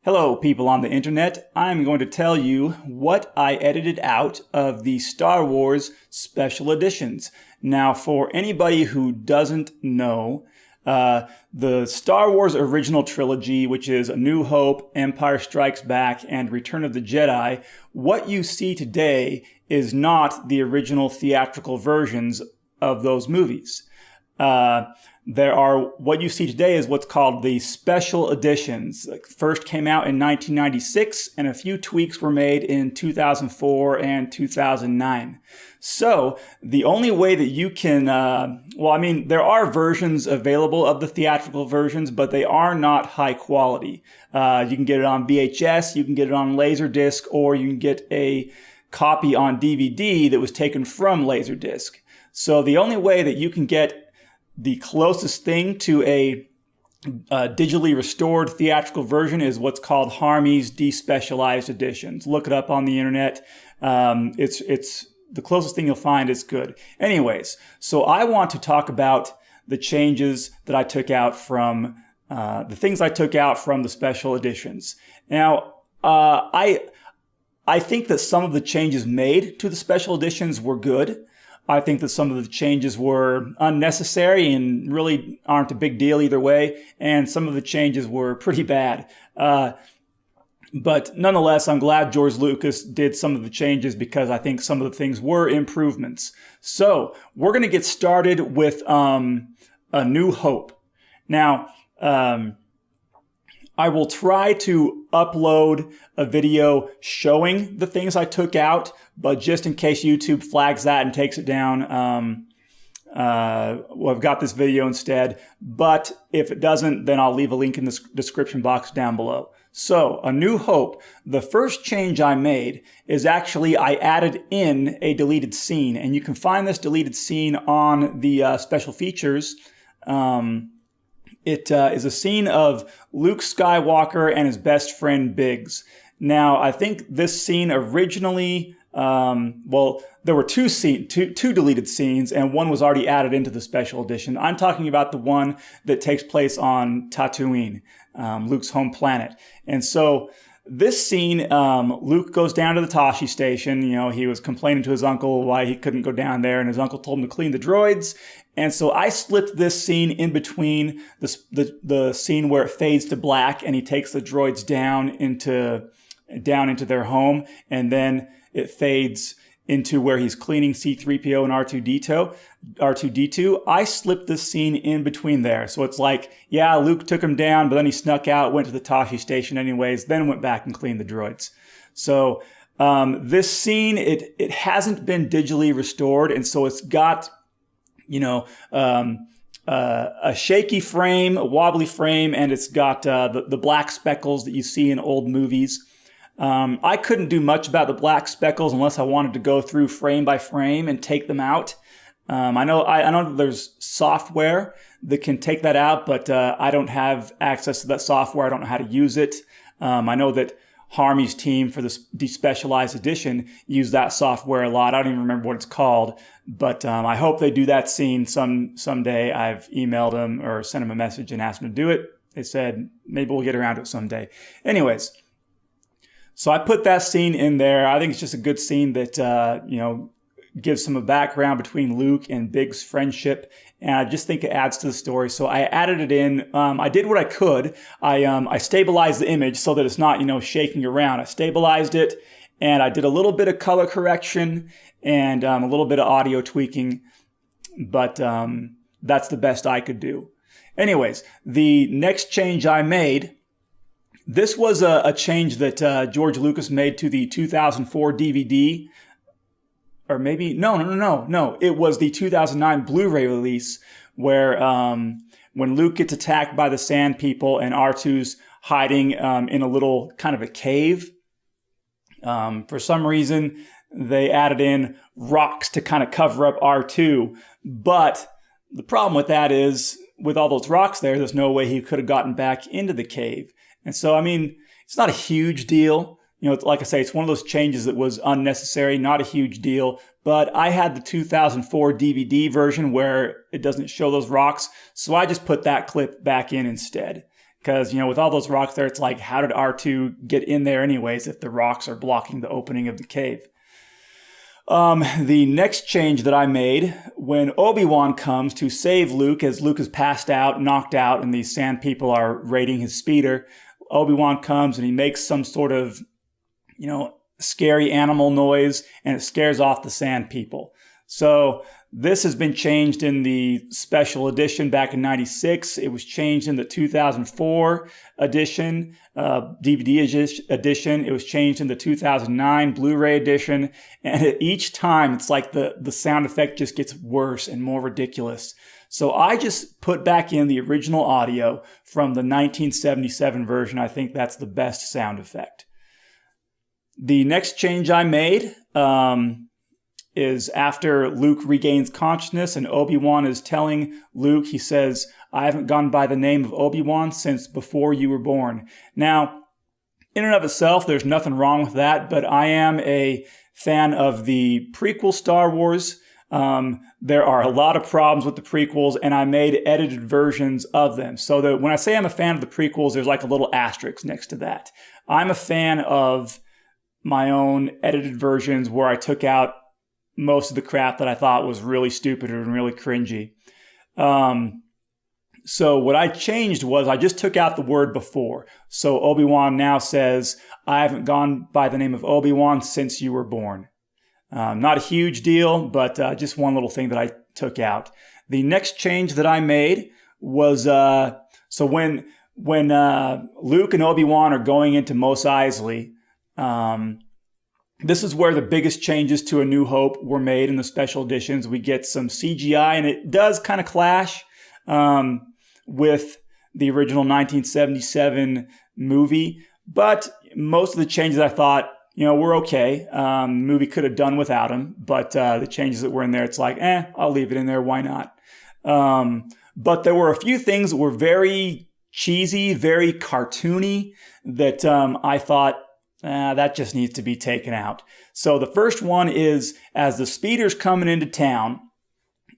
Hello, people on the internet. I'm going to tell you what I edited out of the Star Wars special editions. Now, for anybody who doesn't know, the Star Wars original trilogy, which is A New Hope, Empire Strikes Back, and Return of the Jedi, what you see today is not the original theatrical versions of those movies. What you see today is what's called the special editions. First came out in 1996, and a few tweaks were made in 2004 and 2009. So the only way that you can, there are versions available of the theatrical versions, but they are not high quality. You can get it on VHS, you can get it on Laserdisc, or you can get a copy on DVD that was taken from Laserdisc. So the only way that you can get the closest thing to a digitally restored theatrical version is what's called Harmy's despecialized editions. Look it up on the internet. It's the closest thing you'll find. Is good. Anyways, so I want to talk about the changes that I took out from the things I took out from the special editions. Now, I think that some of the changes made to the special editions were good. I think that some of the changes were unnecessary and really aren't a big deal either way. And some of the changes were pretty bad. But nonetheless, I'm glad George Lucas did some of the changes because I think some of the things were improvements. So we're going to get started with A New Hope. Now, I will try to upload a video showing the things I took out, but just in case YouTube flags that and takes it down, I've got this video instead. But if it doesn't, then I'll leave a link in the description box down below. So, A New Hope. The first change I made is actually I added in a deleted scene, and you can find this deleted scene on the special features. It is a scene of Luke Skywalker and his best friend Biggs. Now, I think this scene originally, there were two deleted scenes, and one was already added into the special edition. I'm talking about the one that takes place on Tatooine, Luke's home planet. And so this scene, Luke goes down to the Tashi station. You know, he was complaining to his uncle why he couldn't go down there, and his uncle told him to clean the droids. And so I slipped this scene in between the scene where it fades to black and he takes the droids down into their home, and then it fades into where he's cleaning C-3PO and R2-D2. I slipped this scene in between there. So it's like, yeah, Luke took him down, but then he snuck out, went to the Tashi station anyways, then went back and cleaned the droids. So this scene, it hasn't been digitally restored, and so it's got a shaky frame, a wobbly frame, and it's got the black speckles that you see in old movies. I couldn't do much about the black speckles unless I wanted to go through frame by frame and take them out. I know that there's software that can take that out, but I don't have access to that software. I don't know how to use it. I know that Harmy's team for this despecialized edition used that software a lot. I don't even remember what it's called, but I hope they do that scene someday. I've emailed them or sent them a message and asked them to do it. They said maybe we'll get around to it someday. Anyways, so I put that scene in there. I think it's just a good scene that gives some background between Luke and Biggs' friendship, and I just think it adds to the story. So I added it in. I did what I could. I stabilized the image so that it's not, shaking around. I stabilized it, and I did a little bit of color correction and a little bit of audio tweaking, but that's the best I could do. Anyways, the next change I made, this was a change that George Lucas made to the 2004 DVD. Or maybe, no. It was the 2009 Blu-ray release where when Luke gets attacked by the Sand People and R2's hiding in a little kind of a cave. For some reason, they added in rocks to kind of cover up R2. But the problem with that is, with all those rocks there's no way he could have gotten back into the cave. And so, it's not a huge deal. Like I say, it's one of those changes that was unnecessary, not a huge deal. But I had the 2004 DVD version where it doesn't show those rocks, so I just put that clip back in instead. Because, with all those rocks there, it's like, how did R2 get in there anyways if the rocks are blocking the opening of the cave? The next change that I made, when Obi-Wan comes to save Luke, as Luke is passed out, knocked out, and these sand people are raiding his speeder, Obi-Wan comes and he makes some sort of, scary animal noise, and it scares off the sand people. So this has been changed in the special edition back in 96. It was changed in the 2004 edition, DVD edition. It was changed in the 2009 Blu-ray edition. And each time it's like the sound effect just gets worse and more ridiculous. So I just put back in the original audio from the 1977 version. I think that's the best sound effect. The next change I made, is after Luke regains consciousness and Obi-Wan is telling Luke, he says, "I haven't gone by the name of Obi-Wan since before you were born." Now, in and of itself, there's nothing wrong with that, but I am a fan of the prequel Star Wars. There are a lot of problems with the prequels, and I made edited versions of them. So that when I say I'm a fan of the prequels, there's like a little asterisk next to that. I'm a fan of my own edited versions where I took out most of the crap that I thought was really stupid and really cringy. So what I changed was I just took out the word before. So Obi-Wan now says, "I haven't gone by the name of Obi-Wan since you were born." Not a huge deal, but just one little thing that I took out. The next change that I made was, so when Luke and Obi-Wan are going into Mos Eisley, this is where the biggest changes to A New Hope were made in the special editions. We get some CGI, and it does kind of clash with the original 1977 movie. But most of the changes I thought, were okay. The movie could have done without them, but the changes that were in there, it's like, I'll leave it in there. Why not? But there were a few things that were very cheesy, very cartoony that I thought, that just needs to be taken out. So the first one is, as the speeder's coming into town,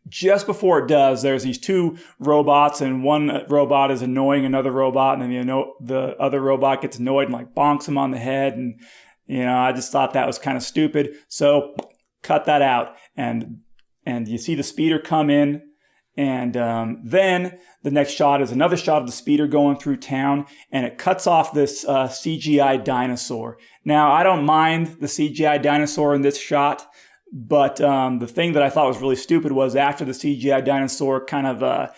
just before it does, there's these two robots, and one robot is annoying another robot, and then the other robot gets annoyed and like bonks him on the head. And, I just thought that was kind of stupid. So cut that out. And you see the speeder come in. And then the next shot is another shot of the speeder going through town, and it cuts off this CGI dinosaur. Now, I don't mind the CGI dinosaur in this shot, but the thing that I thought was really stupid was after the CGI dinosaur kind of,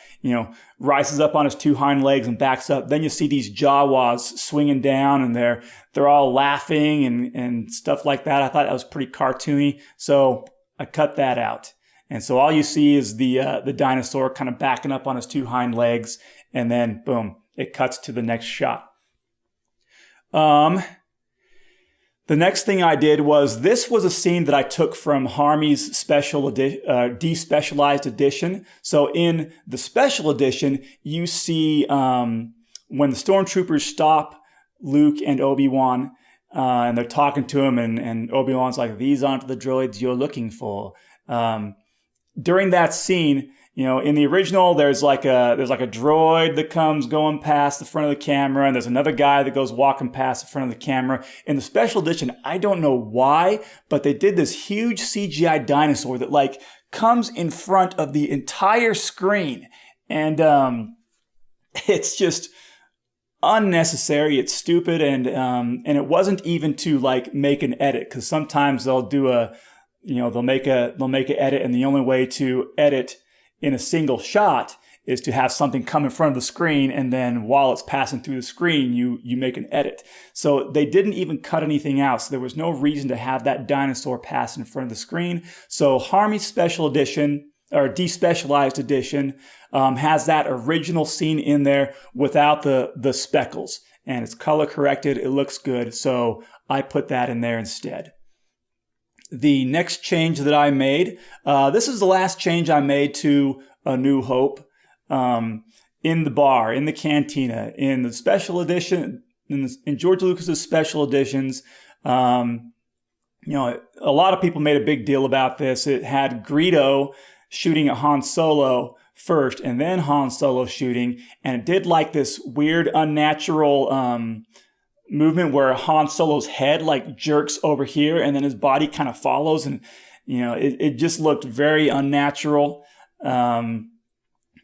rises up on his two hind legs and backs up, then you see these Jawas swinging down, and they're all laughing and stuff like that. I thought that was pretty cartoony, so I cut that out. And so all you see is the dinosaur kind of backing up on his two hind legs, and then boom, it cuts to the next shot. The next thing I did was, this was a scene that I took from Harmy's special despecialized edition. So in the special edition, you see when the stormtroopers stop Luke and Obi-Wan, and they're talking to him, and Obi-Wan's like, "These aren't the droids you're looking for." During that scene, in the original, there's like a droid that comes going past the front of the camera, and there's another guy that goes walking past the front of the camera. In the special edition, I don't know why, but they did this huge CGI dinosaur that like comes in front of the entire screen, and it's just unnecessary. It's stupid, and it wasn't even to like make an edit, because sometimes they'll do they'll make an edit, and the only way to edit in a single shot is to have something come in front of the screen, and then while it's passing through the screen, you make an edit. So they didn't even cut anything out, so there was no reason to have that dinosaur pass in front of the screen. So Harmy's special edition, or despecialized edition, has that original scene in there without the speckles, and it's color corrected. It looks good, so I put that in there instead. The next change that I made, this is the last change I made to A New Hope, in the bar, in the cantina, in the special edition, in George Lucas's special editions. A lot of people made a big deal about this. It had Greedo shooting at Han Solo first and then Han Solo shooting. And it did like this weird, unnatural movement where Han Solo's head like jerks over here and then his body kind of follows. And, it just looked very unnatural. And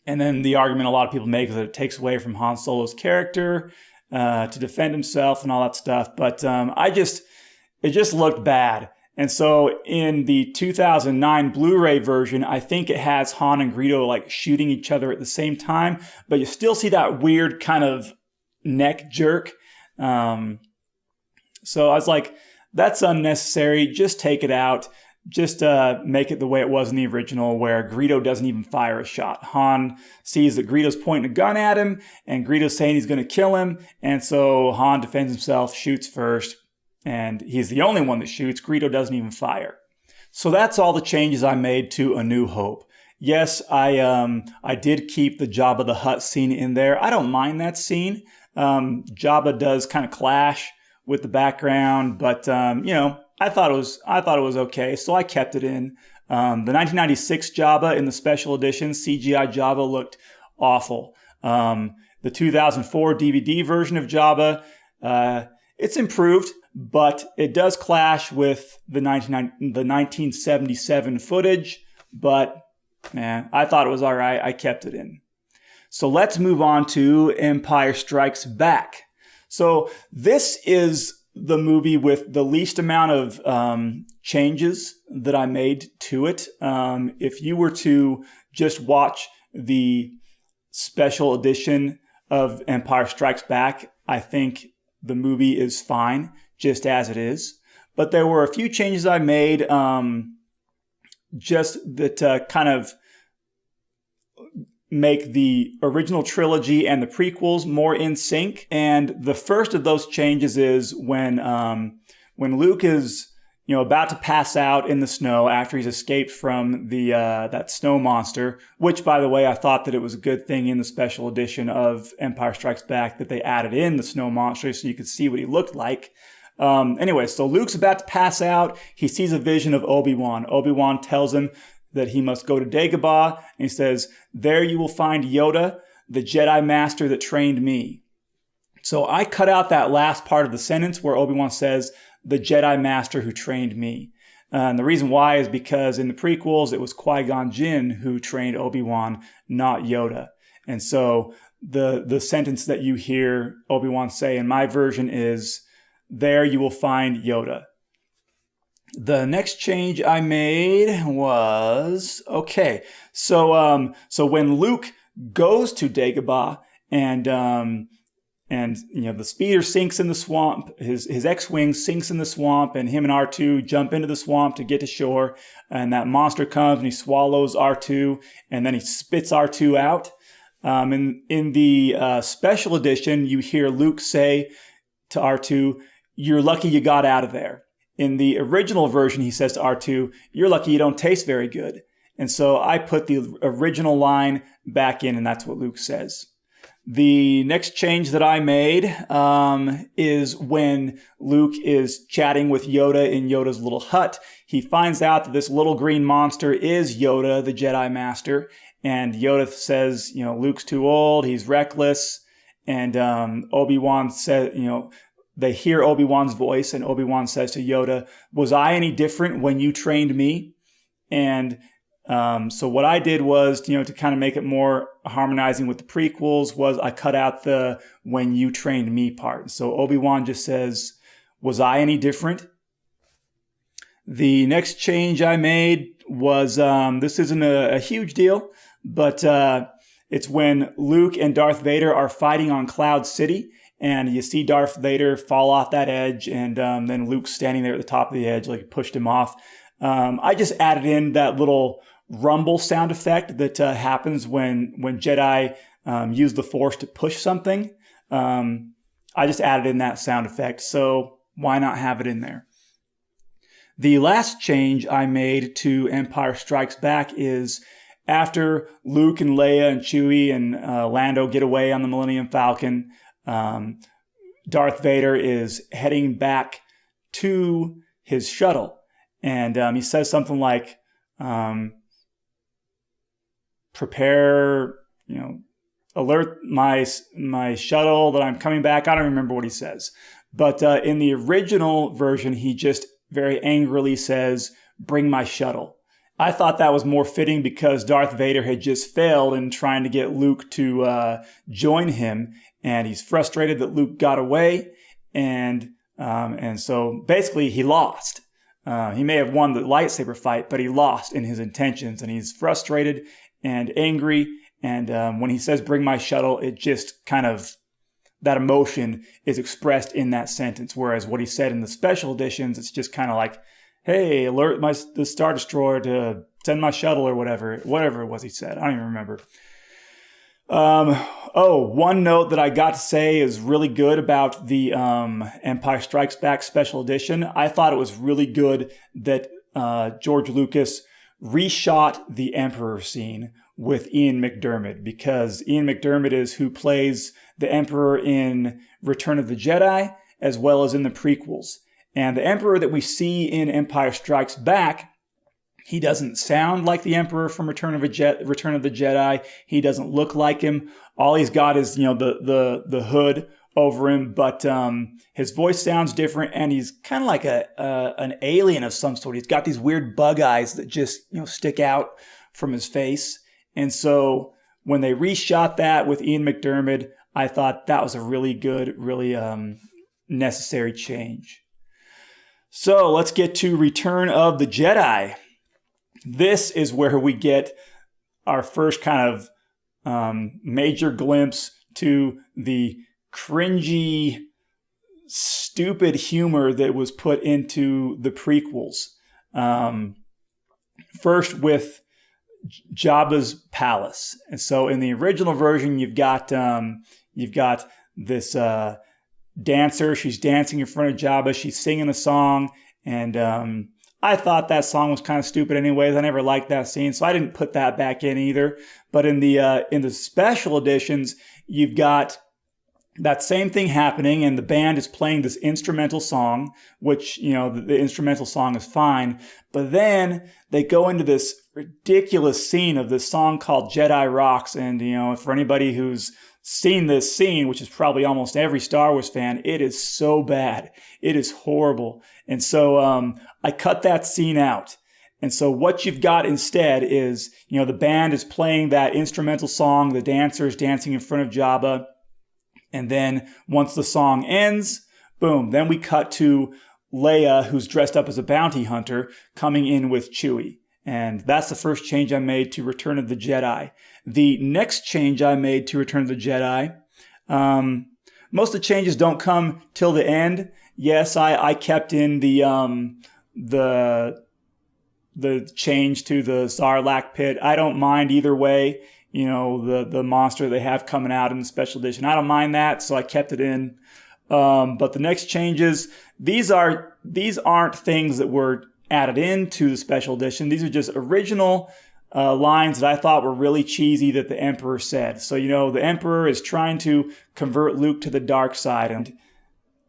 then the argument a lot of people make is that it takes away from Han Solo's character to defend himself and all that stuff. But it just looked bad. And so in the 2009 Blu-ray version, I think it has Han and Greedo like shooting each other at the same time, but you still see that weird kind of neck jerk. So I was like, that's unnecessary. Just take it out. Just make it the way it was in the original, where Greedo doesn't even fire a shot. Han sees that Greedo's pointing a gun at him, and Greedo's saying he's going to kill him. And so Han defends himself, shoots first, and he's the only one that shoots. Greedo doesn't even fire. So that's all the changes I made to A New Hope. Yes, I did keep the Jabba the Hutt scene in there. I don't mind that scene. Jabba does kind of clash with the background, but I thought it was okay, so I kept it in. The 1996 Jabba in the special edition, CGI Jabba, looked awful. The 2004 DVD version of Jabba, it's improved, but it does clash with the 1977 footage. But man, I thought it was all right. I kept it in. So let's move on to Empire Strikes Back. So this is the movie with the least amount of changes that I made to it. If you were to just watch the special edition of Empire Strikes Back, I think the movie is fine just as it is. But there were a few changes I made just that kind of make the original trilogy and the prequels more in sync. And the first of those changes is when Luke is about to pass out in the snow after he's escaped from the that snow monster, which, by the way, I thought that it was a good thing in the special edition of Empire Strikes Back that they added in the snow monster so you could see what he looked like. Anyway, so Luke's about to pass out. He sees a vision of Obi-Wan. Obi-Wan tells him that he must go to Dagobah, and he says, "There you will find Yoda, the Jedi Master that trained me." So I cut out that last part of the sentence where Obi-Wan says, "the Jedi Master who trained me." And the reason why is because in the prequels, it was Qui-Gon Jinn who trained Obi-Wan, not Yoda. And so the sentence that you hear Obi-Wan say in my version is, "There you will find Yoda." The next change I made was, so when Luke goes to Dagobah and the speeder sinks in the swamp, his X-Wing sinks in the swamp, and him and R2 jump into the swamp to get to shore, and that monster comes and he swallows R2, and then he spits R2 out. In the special edition, you hear Luke say to R2, "You're lucky you got out of there." In the original version, he says to R2, "You're lucky you don't taste very good." And so I put the original line back in, and that's what Luke says. The next change that I made is when Luke is chatting with Yoda in Yoda's little hut. He finds out that this little green monster is Yoda, the Jedi Master. And Yoda says, Luke's too old, he's reckless. And Obi-Wan said, they hear Obi-Wan's voice, and Obi-Wan says to Yoda, "Was I any different when you trained me?" And so what I did was, to kind of make it more harmonizing with the prequels, was I cut out the "when you trained me" part. So Obi-Wan just says, "Was I any different?" The next change I made was, this isn't a huge deal, but it's when Luke and Darth Vader are fighting on Cloud City. And you see Darth Vader fall off that edge, and then Luke's standing there at the top of the edge, like he pushed him off. I just added in that little rumble sound effect that happens when Jedi use the Force to push something. I just added in that sound effect, so why not have it in there? The last change I made to Empire Strikes Back is after Luke and Leia and Chewie and Lando get away on the Millennium Falcon, Darth Vader is heading back to his shuttle, and he says something like, prepare, alert my shuttle that I'm coming back. I don't remember what he says. But in the original version, he just very angrily says, bring my shuttle. I thought that was more fitting because Darth Vader had just failed in trying to get Luke to join him, and he's frustrated that Luke got away, and so basically he lost. He may have won the lightsaber fight, but he lost in his intentions, and he's frustrated and angry. And when he says, bring my shuttle, it just kind of, that emotion is expressed in that sentence. Whereas what he said in the special editions, it's just kind of like, hey, alert the Star Destroyer to send my shuttle or whatever it was he said. I don't even remember. One note that I got to say is really good about the Empire Strikes Back special edition. I thought it was really good that George Lucas reshot the Emperor scene with Ian McDiarmid, because Ian McDiarmid is who plays the Emperor in Return of the Jedi as well as in the prequels. And the Emperor that we see in Empire Strikes Back, he doesn't sound like the Emperor from Return of the Jedi. He doesn't look like him. All he's got is, the hood over him, but his voice sounds different, and he's kind of like an alien of some sort. He's got these weird bug eyes that just stick out from his face. And so when they reshot that with Ian McDiarmid, I thought that was a really good, really necessary change. So let's get to Return of the Jedi. This is where we get our first kind of major glimpse to the cringy, stupid humor that was put into the prequels. First with Jabba's palace. And so in the original version, you've got this dancer. She's dancing in front of Jabba. She's singing a song, and I thought that song was kind of stupid anyways. I never liked that scene, so I didn't put that back in either. But in the special editions, you've got that same thing happening, and the band is playing this instrumental song, which, the instrumental song is fine. But then they go into this ridiculous scene of this song called Jedi Rocks. And, for anybody who's seen this scene, which is probably almost every Star Wars fan, it is so bad. It is horrible. And so I cut that scene out. And so what you've got instead is, the band is playing that instrumental song, the dancer is dancing in front of Jabba. And then once the song ends, boom, then we cut to Leia, who's dressed up as a bounty hunter, coming in with Chewie. And that's the first change I made to Return of the Jedi. The next change I made to Return of the Jedi, most of the changes don't come till the end. Yes, I kept in the change to the Sarlacc pit. I don't mind either way. The monster they have coming out in the special edition. I don't mind that, so I kept it in. But the next changes, these aren't things that were added into the special edition. These are just original lines that I thought were really cheesy that the Emperor said. So, the Emperor is trying to convert Luke to the dark side, and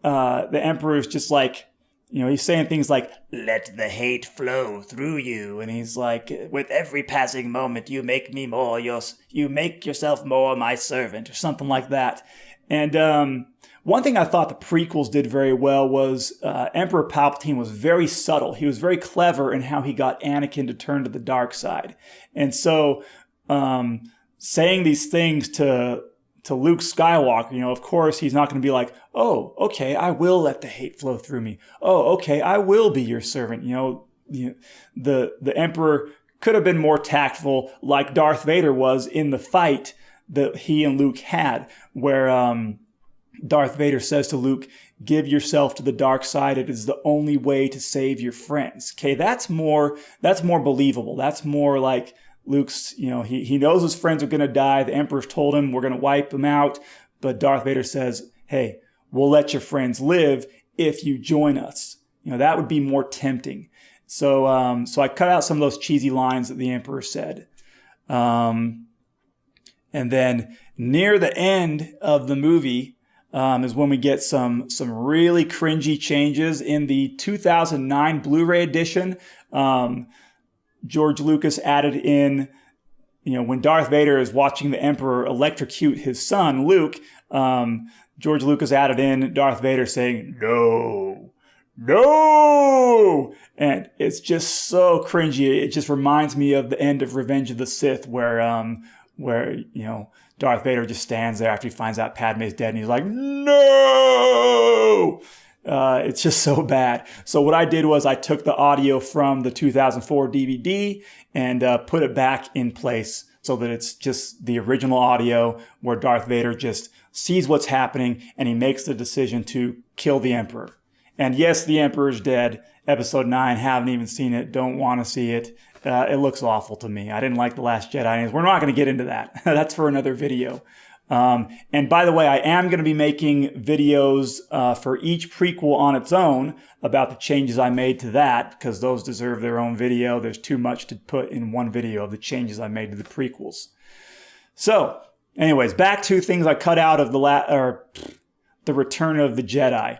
the Emperor is just like, he's saying things like, let the hate flow through you. And he's like, with every passing moment, you make yourself more my servant, or something like that. And one thing I thought the prequels did very well was Emperor Palpatine was very subtle. He was very clever in how he got Anakin to turn to the dark side. And so saying these things to Luke Skywalker, of course, he's not going to be like, oh, okay, I will let the hate flow through me. Oh, okay, I will be your servant. The Emperor could have been more tactful, like Darth Vader was in the fight that he and Luke had, where Darth Vader says to Luke, give yourself to the dark side. It is the only way to save your friends. Okay, that's more believable. That's more like Luke's, he knows his friends are going to die. The Emperor's told him we're going to wipe them out. But Darth Vader says, hey, we'll let your friends live if you join us. That would be more tempting. So I cut out some of those cheesy lines that the Emperor said. And then near the end of the movie is when we get some really cringy changes. In the 2009 Blu-ray edition, George Lucas added in when Darth Vader is watching the Emperor electrocute his son, Luke, George Lucas added in Darth Vader saying, "No, no." And it's just so cringy. It just reminds me of the end of Revenge of the Sith where Darth Vader just stands there after he finds out Padme's dead and he's like, "No!" It's just so bad. So what I did was I took the audio from the 2004 DVD and put it back in place so that it's just the original audio where Darth Vader just sees what's happening and he makes the decision to kill the Emperor. And yes, the Emperor's dead. Episode 9, haven't even seen it, don't want to see it. It looks awful to me. I didn't like The Last Jedi. We're not going to get into that. That's for another video. And by the way, I am going to be making videos for each prequel on its own about the changes I made to that, because those deserve their own video. There's too much to put in one video of the changes I made to the prequels. So, anyways, back to things I cut out of the Return of the Jedi.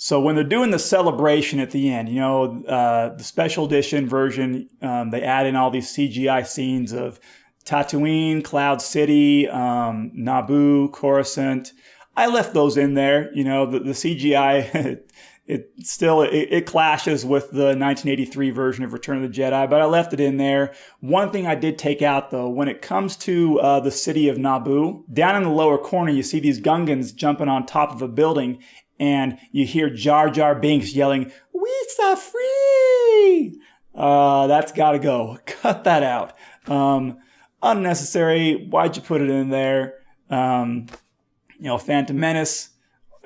So when they're doing the celebration at the end, the special edition version, they add in all these CGI scenes of Tatooine, Cloud City, Naboo, Coruscant. I left those in there. The CGI, it clashes with the 1983 version of Return of the Jedi, but I left it in there. One thing I did take out, though, when it comes to the city of Naboo, down in the lower corner, you see these Gungans jumping on top of a building, and you hear Jar Jar Binks yelling, "We are free!" That's gotta go. Cut that out. Unnecessary. Why'd you put it in there? Phantom Menace.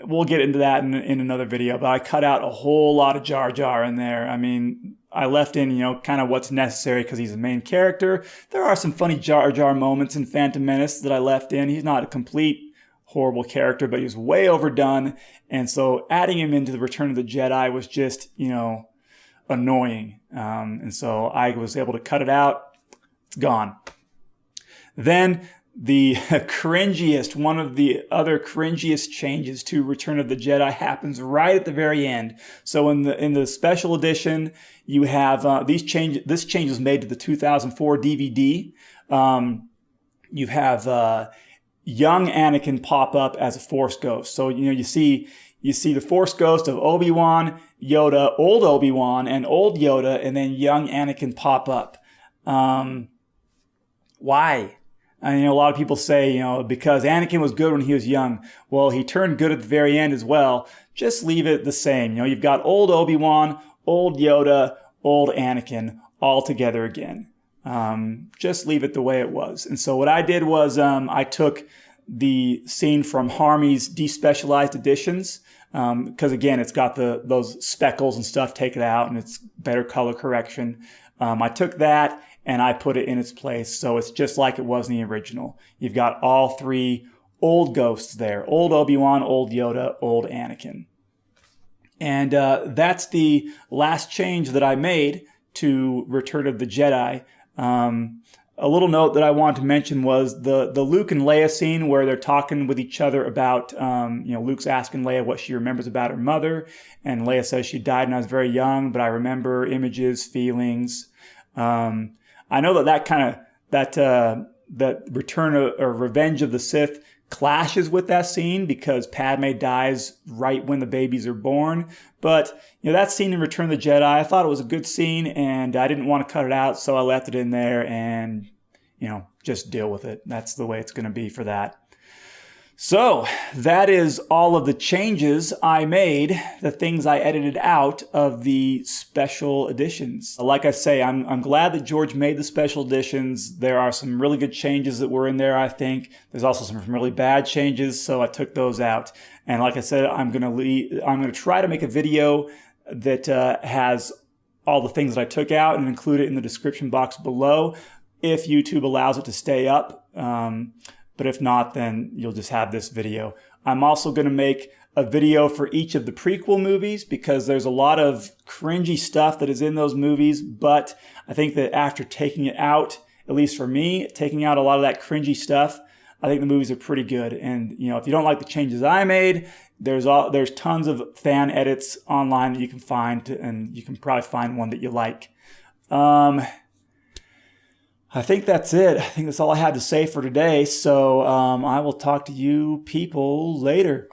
We'll get into that in another video, but I cut out a whole lot of Jar Jar in there. I mean, I left in, kind of what's necessary because he's the main character. There are some funny Jar Jar moments in Phantom Menace that I left in. He's not a complete horrible character, but he was way overdone. And so adding him into the Return of the Jedi was just, annoying. And so I was able to cut it out. It's gone. Then the one of the other cringiest changes to Return of the Jedi happens right at the very end. So in the special edition, you have this change was made to the 2004 DVD. You have young Anakin pop up as a Force ghost. So you see the Force ghost of Obi-Wan, Yoda, old Obi-Wan, and old Yoda, and then young Anakin pop up. Why? A lot of people say, because Anakin was good when he was young. Well, he turned good at the very end as well. Just leave it the same. You've got old Obi-Wan, old Yoda, old Anakin all together again. Just leave it the way it was. And so what I did was I took the scene from Harmy's despecialized editions, because again, it's got those speckles and stuff taken out and it's better color correction. I took that and I put it in its place. So it's just like it was in the original. You've got all three old ghosts there. Old Obi-Wan, old Yoda, old Anakin. And that's the last change that I made to Return of the Jedi. A little note that I wanted to mention was the Luke and Leia scene where they're talking with each other about, Luke's asking Leia what she remembers about her mother. And Leia says she died when I was very young, but I remember images, feelings. I know that Return or Revenge of the Sith clashes with that scene because Padme dies right when the babies are born. But, that scene in Return of the Jedi, I thought it was a good scene and I didn't want to cut it out. So I left it in there and, just deal with it. That's the way it's going to be for that. So that is all of the changes I made, the things I edited out of the special editions. Like I say, I'm glad that George made the special editions. There are some really good changes that were in there, I think. There's also some really bad changes, so I took those out. And like I said, I'm going to try to make a video that has all the things that I took out and include it in the description box below if YouTube allows it to stay up. But if not, then you'll just have this video. I'm also going to make a video for each of the prequel movies because there's a lot of cringy stuff that is in those movies. But I think that after taking it out, at least for me, taking out a lot of that cringy stuff, I think the movies are pretty good. And, if you don't like the changes I made, there's tons of fan edits online that you can find, and you can probably find one that you like. I think that's it. I think that's all I had to say for today. So I will talk to you people later.